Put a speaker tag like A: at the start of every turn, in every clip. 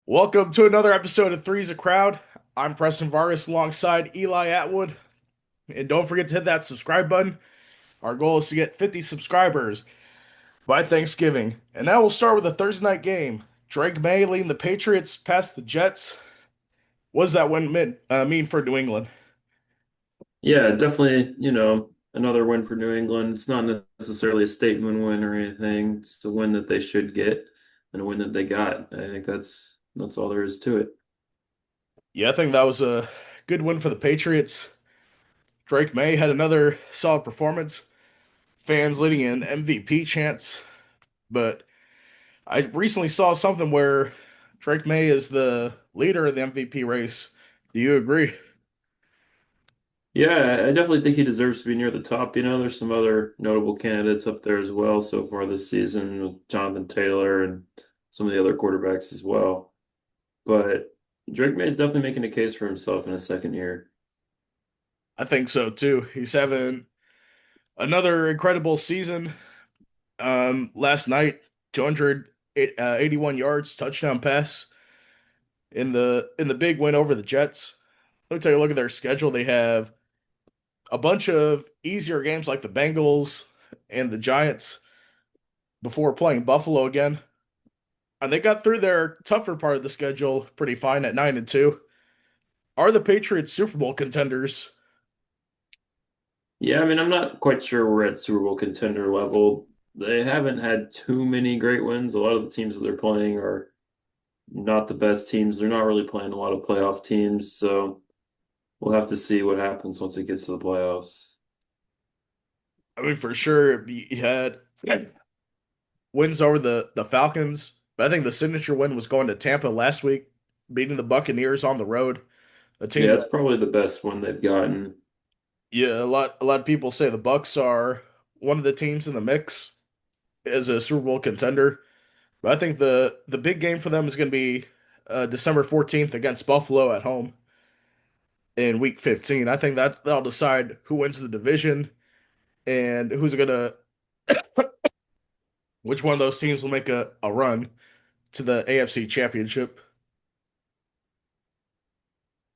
A: Welcome to another episode of Three's a Crowd. I'm Preston Vargas alongside Eli Atwood. And don't forget to hit that subscribe button. Our goal is to get 50 subscribers by Thanksgiving. And now we'll start with the Thursday night game. Drake Maye leading the Patriots past the Jets. What does that mean for New England?
B: Yeah, definitely, another win for New England. It's not necessarily a statement win or anything. It's a win that they should get and a win that they got. I think that's all there is to it.
A: Yeah, I think that was a good win for the Patriots. Drake Maye had another solid performance. Fans leading an MVP chants. But I recently saw something where Drake Maye is the leader of the MVP race. Do you agree?
B: Yeah, I definitely think he deserves to be near the top. There's some other notable candidates up there as well so far this season with Jonathan Taylor and some of the other quarterbacks as well. But Drake May is definitely making a case for himself in his second year.
A: I think so too. He's having another incredible season. Last night, 281 yards, touchdown pass in the big win over the Jets. Let me take a look at their schedule. They have a bunch of easier games like the Bengals and the Giants before playing Buffalo again. And they got through their tougher part of the schedule pretty fine at 9-2. Are the Patriots Super Bowl contenders?
B: Yeah, I mean, I'm not quite sure we're at Super Bowl contender level. They haven't had too many great wins. A lot of the teams that they're playing are not the best teams. They're not really playing a lot of playoff teams, so we'll have to see what happens once it gets to the playoffs.
A: I mean, for sure, you had wins over the Falcons, but I think the signature win was going to Tampa last week, beating the Buccaneers on the road. A team
B: Yeah, it's
A: that,
B: probably the best one they've gotten.
A: yeah, a lot of people say the Bucks are one of the teams in the mix as a Super Bowl contender. But I think the big game for them is going to be December 14th against Buffalo at home in Week 15. I think that'll decide who wins the division and which one of those teams will make a run to the AFC Championship.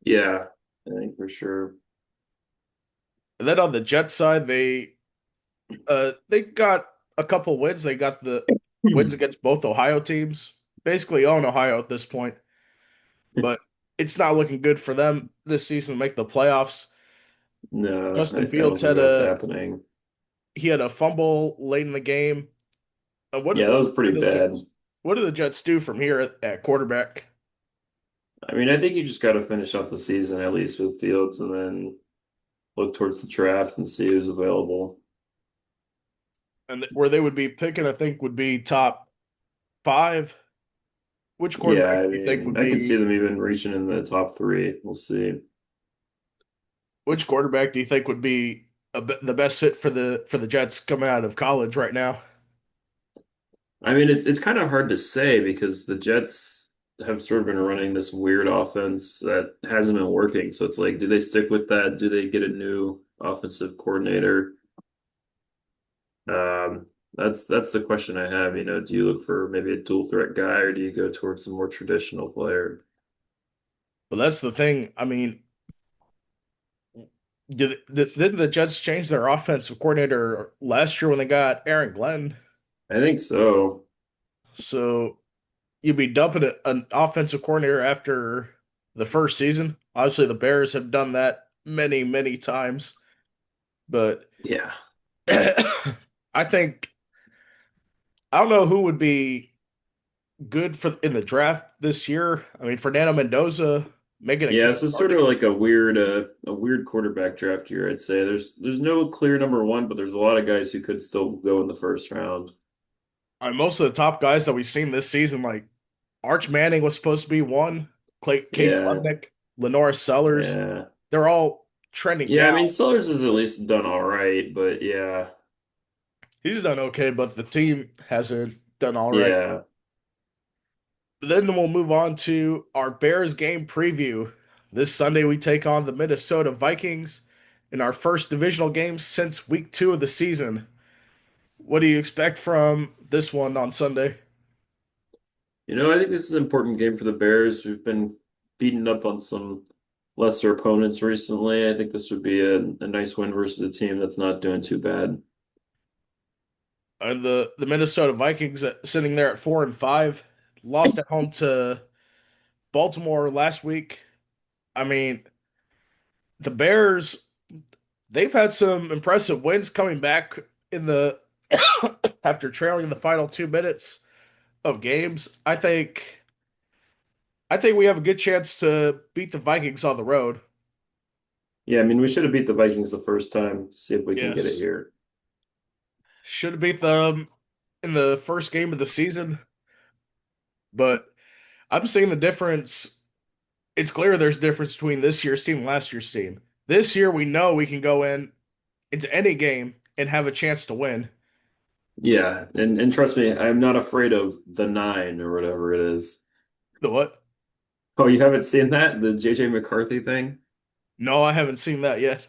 B: Yeah, I think for sure.
A: And then on the Jets side, they got a couple wins. They got the wins against both Ohio teams. Basically own Ohio at this point, but it's not looking good for them this season to make the playoffs.
B: No, I
A: Justin
B: don't
A: Fields
B: think that's happening.
A: he had a fumble late in the game.
B: Yeah, that was
A: What
B: pretty
A: do the Jets
B: bad.
A: what do the Jets do from here at quarterback?
B: I mean, I think you just got to finish up the season at least with Fields and then look towards the draft and see who's available.
A: And where they would be picking, I think, would be top five. Which
B: Yeah,
A: quarterback
B: I
A: do you think
B: mean,
A: would
B: I could see
A: be
B: them even reaching in the top three. We'll see.
A: which quarterback do you think would be the best fit for the Jets coming out of college right now?
B: I mean, it's kind of hard to say because the Jets have sort of been running this weird offense that hasn't been working. So it's like, do they stick with that? Do they get a new offensive coordinator? Um, that's the question I have. Do you look for maybe a dual threat guy or do you go towards a more traditional player?
A: But that's the thing. I mean, didn't the Jets change their offensive coordinator last year when they got Aaron Glenn?
B: I think so.
A: So you'd be dumping an offensive coordinator after the first season. Obviously, the Bears have done that many, many times, but
B: Yeah.
A: I think I don't know who would be good for in the draft this year. I mean, Fernando Mendoza making a
B: Yeah,
A: case
B: this is sort
A: starting.
B: of like a weird quarterback draft year, I'd say. There's no clear number one, but there's a lot of guys who could still go in the first round.
A: Most of the top guys that we've seen this season, like Arch Manning was supposed to be one, Cade
B: Yeah,
A: Klubnik, Lenore Sellers,
B: yeah.
A: they're all trending
B: Yeah, I
A: down.
B: mean Sellers has at least done all right, but yeah.
A: He's done okay, but the team hasn't done all right.
B: Yeah.
A: Then we'll move on to our Bears game preview. This Sunday, we take on the Minnesota Vikings in our first divisional game since week 2 of the season. What do you expect from this one on Sunday?
B: I think this is an important game for the Bears. We've been beaten up on some lesser opponents recently. I think this would be a nice win versus a team that's not doing too bad.
A: And the Minnesota Vikings sitting there at 4-5, lost at home to Baltimore last week. I mean, the Bears, they've had some impressive wins coming back in the after trailing in the final 2 minutes of games. I think we have a good chance to beat the Vikings on the road.
B: Yeah, I mean, we should have beat the Vikings the first time. See if we can get it
A: Yes.
B: here.
A: Should have beat them in the first game of the season, but I'm seeing the difference. It's clear there's a difference between this year's team and last year's team. This year we know we can go in into any game and have a chance to win.
B: Yeah, and trust me, I'm not afraid of the nine or whatever it is.
A: The what?
B: Oh, you haven't seen that? The JJ McCarthy thing?
A: No, I haven't seen that yet.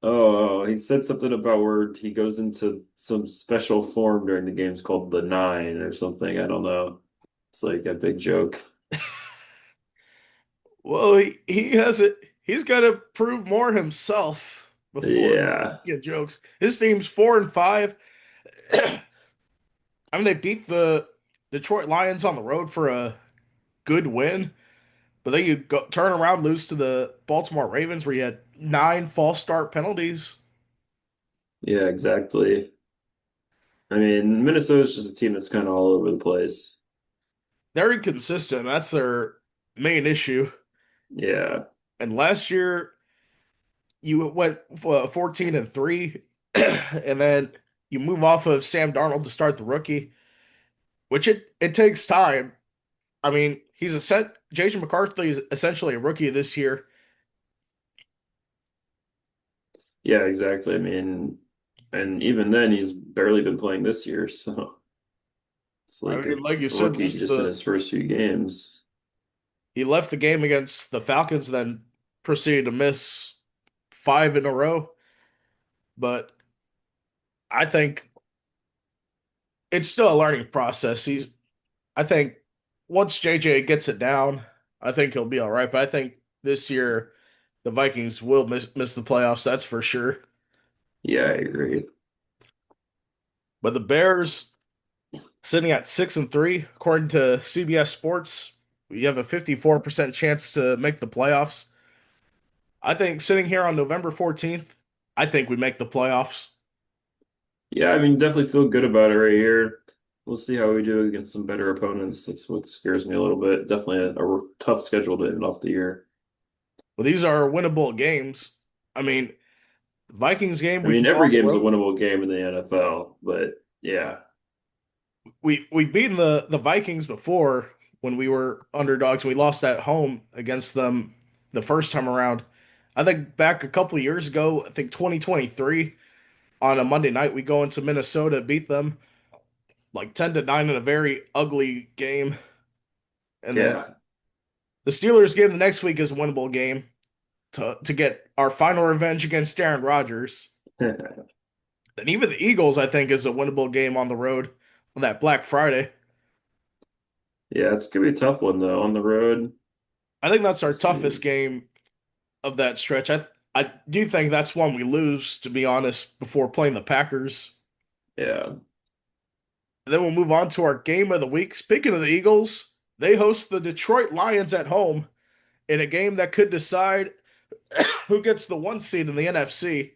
B: Oh, he said something about where he goes into some special form during the games called the nine or something. I don't know. It's like a big joke.
A: Well, he has it. He's got to prove more himself before he
B: Yeah.
A: can get jokes. His team's 4-5. I mean, they beat the Detroit Lions on the road for a good win, but then you go turn around, lose to the Baltimore Ravens, where you had 9 false start penalties.
B: Yeah, exactly. I mean, Minnesota's just a team that's kind of all over the place.
A: They're inconsistent. That's their main issue.
B: Yeah.
A: And last year, you went 14-3, and then you move off of Sam Darnold to start the rookie, which it takes time. I mean, he's a set. Jason McCarthy is essentially a rookie this year.
B: Yeah, exactly. I mean, and even then he's barely been playing this year, so it's
A: I
B: like a
A: mean, like you said,
B: rookie
A: this is
B: just in
A: the
B: his first few games.
A: he left the game against the Falcons, then proceeded to miss 5 in a row. But I think it's still a learning process. I think once JJ gets it down, I think he'll be all right. But I think this year the Vikings will miss the playoffs. That's for sure.
B: Yeah, I agree.
A: But the Bears sitting at 6-3, according to CBS Sports, you have a 54% chance to make the playoffs. I think sitting here on November 14th, I think we make the playoffs.
B: Yeah, I mean, definitely feel good about it right here. We'll see how we do against some better opponents. That's what scares me a little bit. Definitely a tough schedule to end off the year.
A: But these are winnable games. I mean, Vikings game,
B: I
A: we
B: mean,
A: can go
B: every
A: on the
B: game's a
A: road.
B: winnable game in the NFL, but yeah,
A: We've beaten the Vikings before when we were underdogs. We lost at home against them the first time around. I think back a couple of years ago, I think 2023 on a Monday night, we go into Minnesota, beat them like 10-9 in a very ugly game. And then
B: yeah.
A: the Steelers game the next week is a winnable game to get our final revenge against Aaron Rodgers. And even the Eagles, I think, is a winnable game on the road on that Black Friday.
B: Yeah, it's gonna be a tough one though on the road.
A: I think that's our
B: Let's
A: toughest
B: see.
A: game of that stretch. I do think that's one we lose, to be honest, before playing the Packers.
B: Yeah.
A: And then we'll move on to our game of the week. Speaking of the Eagles, they host the Detroit Lions at home in a game that could decide who gets the 1 seed in the NFC.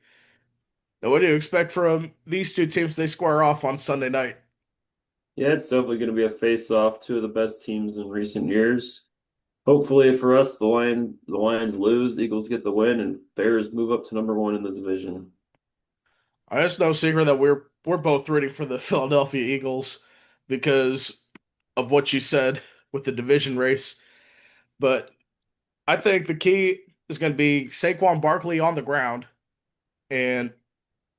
A: Now, what do you expect from these two teams? They square off on Sunday night.
B: Yeah, it's definitely gonna be a face-off. Two of the best teams in recent years. Hopefully for us, the Lions lose, Eagles get the win, and Bears move up to number one in the division.
A: It's no secret that we're both rooting for the Philadelphia Eagles because of what you said with the division race. But I think the key is going to be Saquon Barkley on the ground and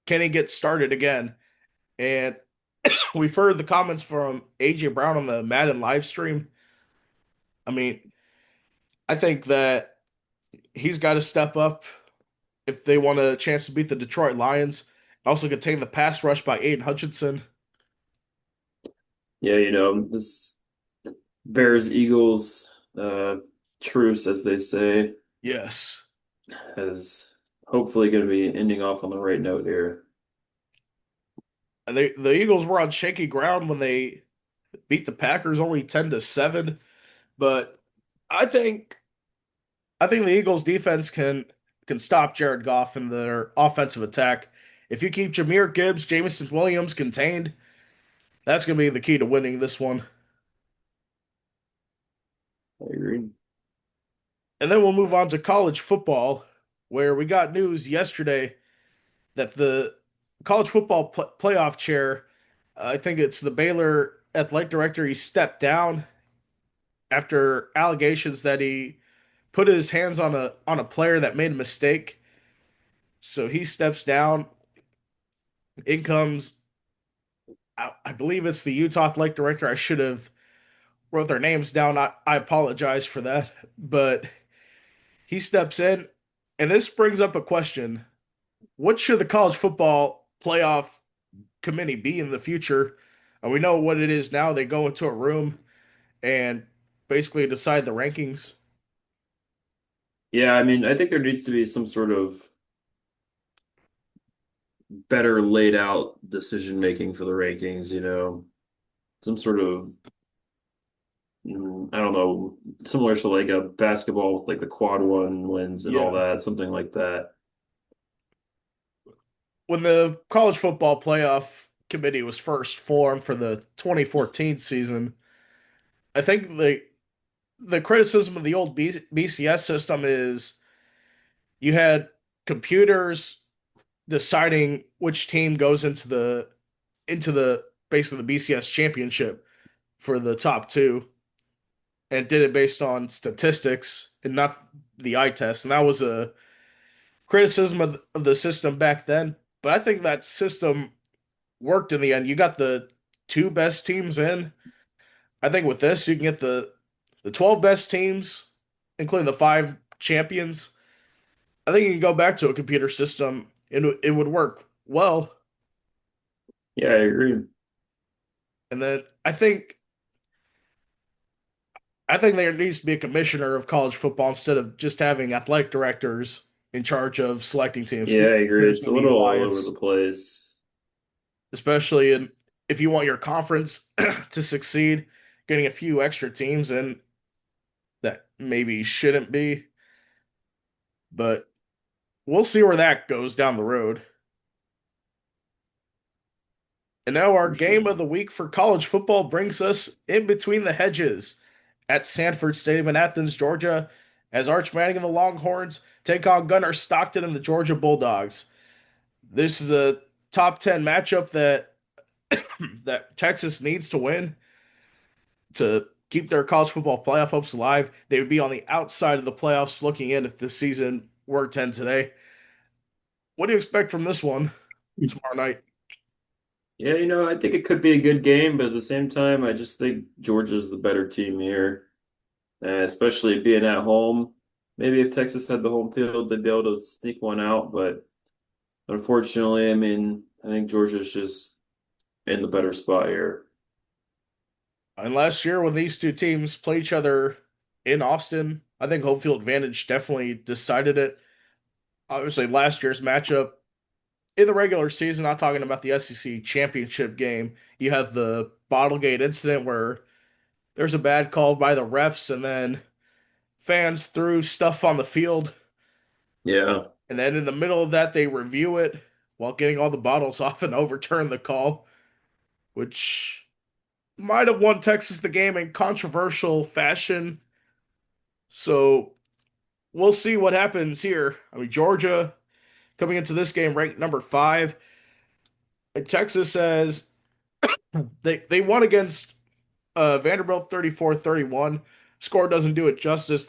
A: can he get started again? And we've heard the comments from AJ Brown on the Madden live stream. I mean, I think that he's got to step up if they want a chance to beat the Detroit Lions. Also contain the pass rush by Aiden Hutchinson.
B: Yeah, this Bears Eagles truce, as they say,
A: Yes.
B: is hopefully going to be ending off on the right note here.
A: The Eagles were on shaky ground when they beat the Packers only 10-7, but I think I think the Eagles defense can stop Jared Goff in their offensive attack. If you keep Jahmyr Gibbs, Jameson Williams contained, that's going to be the key to winning this one.
B: I agree.
A: And then we'll move on to college football, where we got news yesterday that the college football playoff chair, I think it's the Baylor athletic director, he stepped down after allegations that he put his hands on a player that made a mistake. So he steps down. In comes, I believe it's the Utah athletic director. I should have wrote their names down. I apologize for that. But he steps in, and this brings up a question. What should the college football playoff committee be in the future? We know what it is now. They go into a room and basically decide the rankings.
B: Yeah, I mean, I think there needs to be some sort of better laid out decision making for the rankings, some sort of I don't know, similar to like a basketball, like the quad one wins and all
A: Yeah.
B: that, something like that.
A: When the college football playoff committee was first formed for the 2014 season, I think the criticism of the old BCS system is you had computers deciding which team goes into the basically the BCS championship for the top two, and did it based on statistics and not the eye test. And that was a criticism of the system back then. But I think that system worked in the end. You got the two best teams in. I think with this, you can get the 12 best teams, including the five champions. I think you can go back to a computer system and it would work well.
B: Yeah, I agree.
A: And then I think there needs to be a commissioner of college football instead of just having athletic directors in charge of selecting teams.
B: Yeah,
A: 'Cause
B: I agree.
A: there's
B: It's a
A: going to be
B: little all over
A: bias,
B: the place.
A: especially in if you want your conference to succeed, getting a few extra teams in that maybe shouldn't be. But we'll see where that goes down the road. And now our
B: For sure.
A: game of the week for college football brings us in between the hedges at Sanford Stadium in Athens, Georgia, as Arch Manning and the Longhorns take on Gunnar Stockton and the Georgia Bulldogs. This is a top 10 matchup that Texas needs to win to keep their college football playoff hopes alive. They would be on the outside of the playoffs looking in if the season were to end today. What do you expect from this one tomorrow night?
B: Yeah, I think it could be a good game, but at the same time, I just think Georgia's the better team here, especially being at home. Maybe if Texas had the home field, they'd be able to sneak one out, but unfortunately, I mean, I think Georgia's just in the better spot here.
A: And last year, when these two teams play each other in Austin, I think home field advantage definitely decided it. Obviously, last year's matchup in the regular season, not talking about the SEC championship game, you have the Bottlegate incident where there's a bad call by the refs, and then fans threw stuff on the field.
B: Yeah.
A: And then in the middle of that, they review it while getting all the bottles off and overturn the call, which might have won Texas the game in controversial fashion. So we'll see what happens here. I mean, Georgia coming into this game ranked number five. And Texas says they won against Vanderbilt 34-31. Score doesn't do it justice.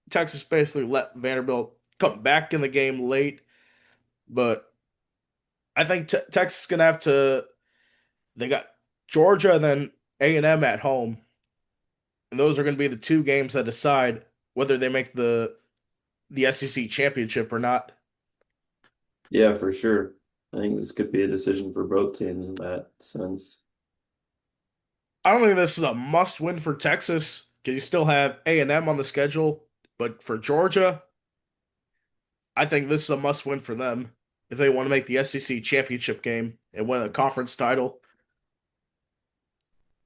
A: Texas basically let Vanderbilt come back in the game late, but I think Texas is gonna have to. They got Georgia and then A&M at home, and those are going to be the two games that decide whether they make the SEC championship or not.
B: Yeah, for sure. I think this could be a decision for both teams in that sense.
A: I don't think this is a must win for Texas because you still have A&M on the schedule. But for Georgia, I think this is a must win for them if they want to make the SEC championship game and win a conference title.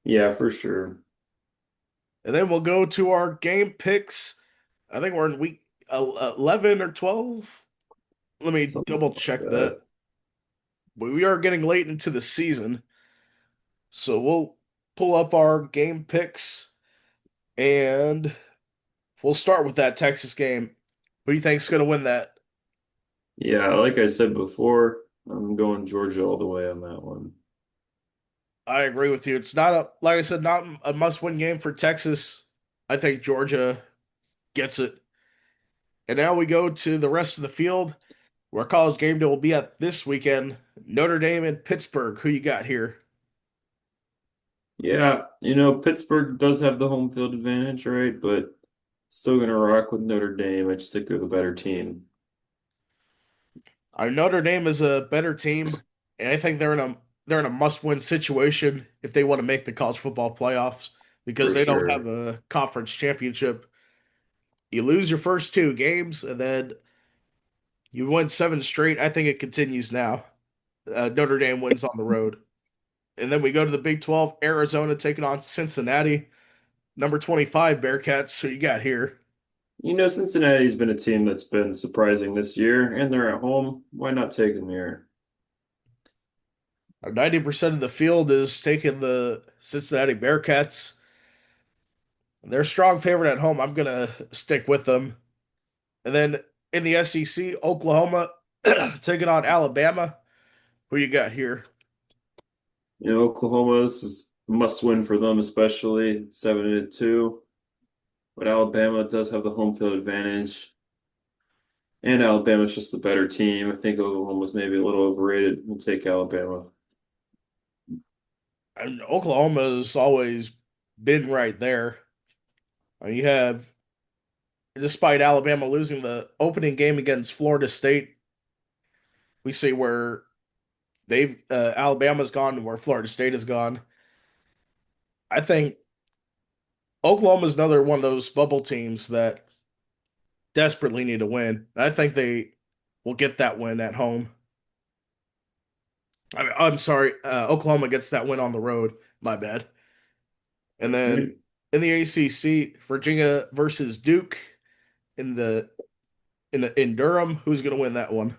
B: Yeah, for sure.
A: And then we'll go to our game picks. I think we're in week 11 or 12. Let me
B: Something
A: double
B: like
A: check
B: that.
A: that. But we are getting late into the season. So we'll pull up our game picks and we'll start with that Texas game. Who do you think's going to win that?
B: Yeah, like I said before, I'm going Georgia all the way on that one.
A: I agree with you. It's not a, like I said, not a must-win game for Texas. I think Georgia gets it. And now we go to the rest of the field where college game day will be at this weekend. Notre Dame and Pittsburgh. Who you got here?
B: Yeah, Pittsburgh does have the home field advantage, right? But still gonna rock with Notre Dame. I just think they're the better team.
A: Notre Dame is a better team, and I think they're in a must-win situation if they want to make the college football playoffs because
B: For
A: they don't have
B: sure.
A: a conference championship. You lose your first two games, and then you win seven straight. I think it continues now. Notre Dame wins on the road. And then we go to the Big 12, Arizona taking on Cincinnati. Number 25 Bearcats. Who you got here?
B: Cincinnati's been a team that's been surprising this year, and they're at home. Why not take them here?
A: 90% of the field is taking the Cincinnati Bearcats. They're a strong favorite at home. I'm gonna stick with them. And then in the SEC, Oklahoma taking on Alabama. Who you got here?
B: Oklahoma, this is a must win for them, especially 7-2. But Alabama does have the home field advantage, and Alabama's just the better team. I think Oklahoma's maybe a little overrated. We'll take Alabama.
A: And Oklahoma's always been right there. You have, despite Alabama losing the opening game against Florida State, we see where they've Alabama's gone and where Florida State has gone. I think Oklahoma's another one of those bubble teams that desperately need to win. I think they will get that win at home. I'm sorry, Oklahoma gets that win on the road. My bad. And then in the ACC, Virginia versus Duke in in Durham. Who's going to win that one?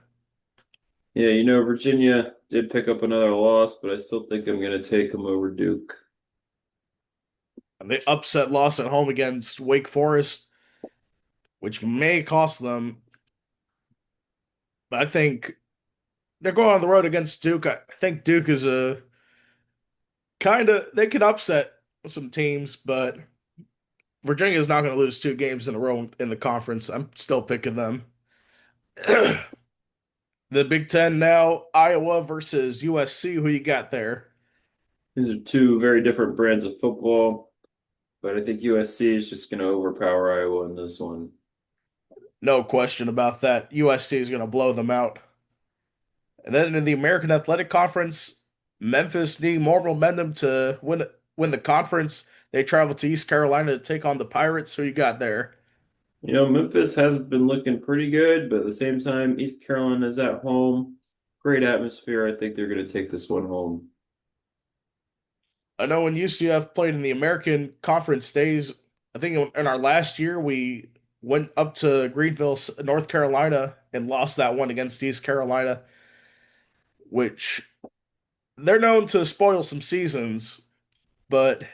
B: Yeah, Virginia did pick up another loss, but I still think I'm going to take them over Duke.
A: The upset loss at home against Wake Forest, which may cost them. But I think they're going on the road against Duke. I think Duke is a kind of they can upset some teams, but Virginia's not going to lose two games in a row in the conference. I'm still picking them. The Big Ten now, Iowa versus USC. Who you got there?
B: These are two very different brands of football, but I think USC is just going to overpower Iowa in this one.
A: No question about that. USC is going to blow them out. And then in the American Athletic Conference, Memphis needing more momentum to win the conference. They travel to East Carolina to take on the Pirates. Who you got there?
B: Memphis has been looking pretty good, but at the same time, East Carolina is at home. Great atmosphere. I think they're going to take this one home.
A: I know when UCF played in the American Conference days, I think in our last year we went up to Greenville, North Carolina, and lost that one against East Carolina, which they're known to spoil some seasons. But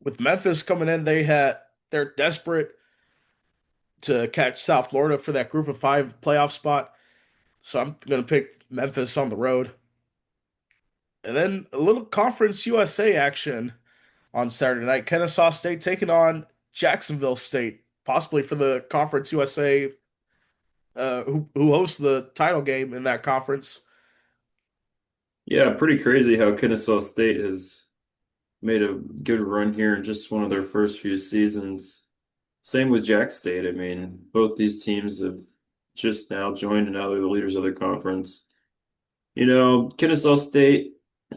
A: with Memphis coming in, they're desperate to catch South Florida for that Group of Five playoff spot. So I'm gonna pick Memphis on the road. And then a little Conference USA action on Saturday night. Kennesaw State taking on Jacksonville State, possibly for the Conference USA, who hosts the title game in that conference.
B: Yeah, pretty crazy how Kennesaw State has made a good run here in just one of their first few seasons. Same with Jack State. I mean, both these teams have just now joined and now they're the leaders of their conference. Kennesaw State,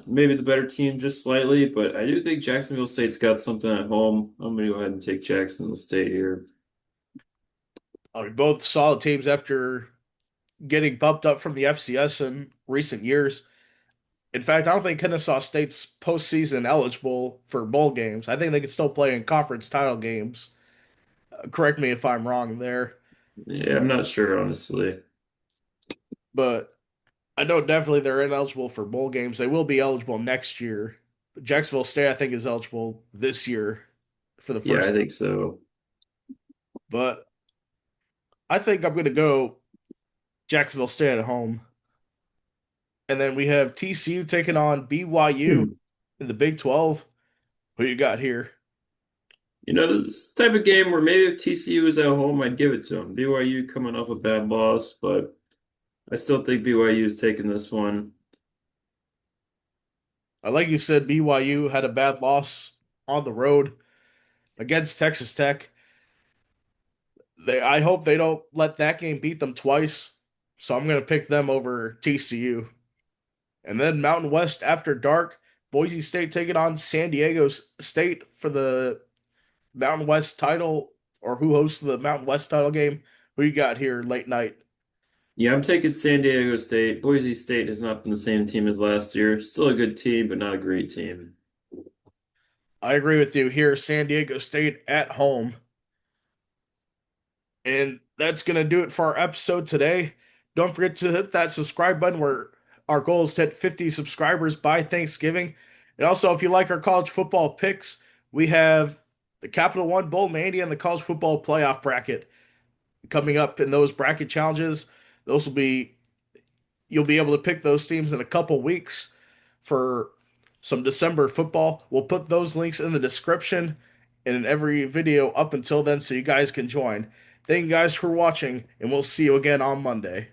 B: maybe the better team just slightly, but I do think Jacksonville State's got something at home. I'm gonna go ahead and take Jacksonville State here.
A: Both solid teams after getting bumped up from the FCS in recent years. In fact, I don't think Kennesaw State's postseason eligible for bowl games. I think they can still play in conference title games. Correct me if I'm wrong there,
B: Yeah, I'm not sure, honestly.
A: but I know definitely they're ineligible for bowl games. They will be eligible next year. Jacksonville State, I think, is eligible this year for the
B: Yeah, I
A: first time.
B: think so.
A: But I think I'm going to go Jacksonville State at home. And then we have TCU taking on BYU
B: Hmm.
A: in the Big 12. Who you got here?
B: You know, this type of game where maybe if TCU was at home, I'd give it to them. BYU coming off a bad loss, but I still think BYU is taking this one.
A: Like you said, BYU had a bad loss on the road against Texas Tech. I hope they don't let that game beat them twice. So I'm going to pick them over TCU. And then Mountain West after dark, Boise State taking on San Diego State for the Mountain West title, or who hosts the Mountain West title game. Who you got here late night?
B: Yeah, I'm taking San Diego State. Boise State has not been the same team as last year. Still a good team, but not a great team.
A: I agree with you here. San Diego State at home. And that's going to do it for our episode today. Don't forget to hit that subscribe button where our goal is to hit 50 subscribers by Thanksgiving. And also, if you like our college football picks, we have the Capital One Bowl Mania and the college football playoff bracket coming up in those bracket challenges. Those will be You'll be able to pick those teams in a couple weeks for some December football. We'll put those links in the description and in every video up until then so you guys can join. Thank you guys for watching, and we'll see you again on Monday.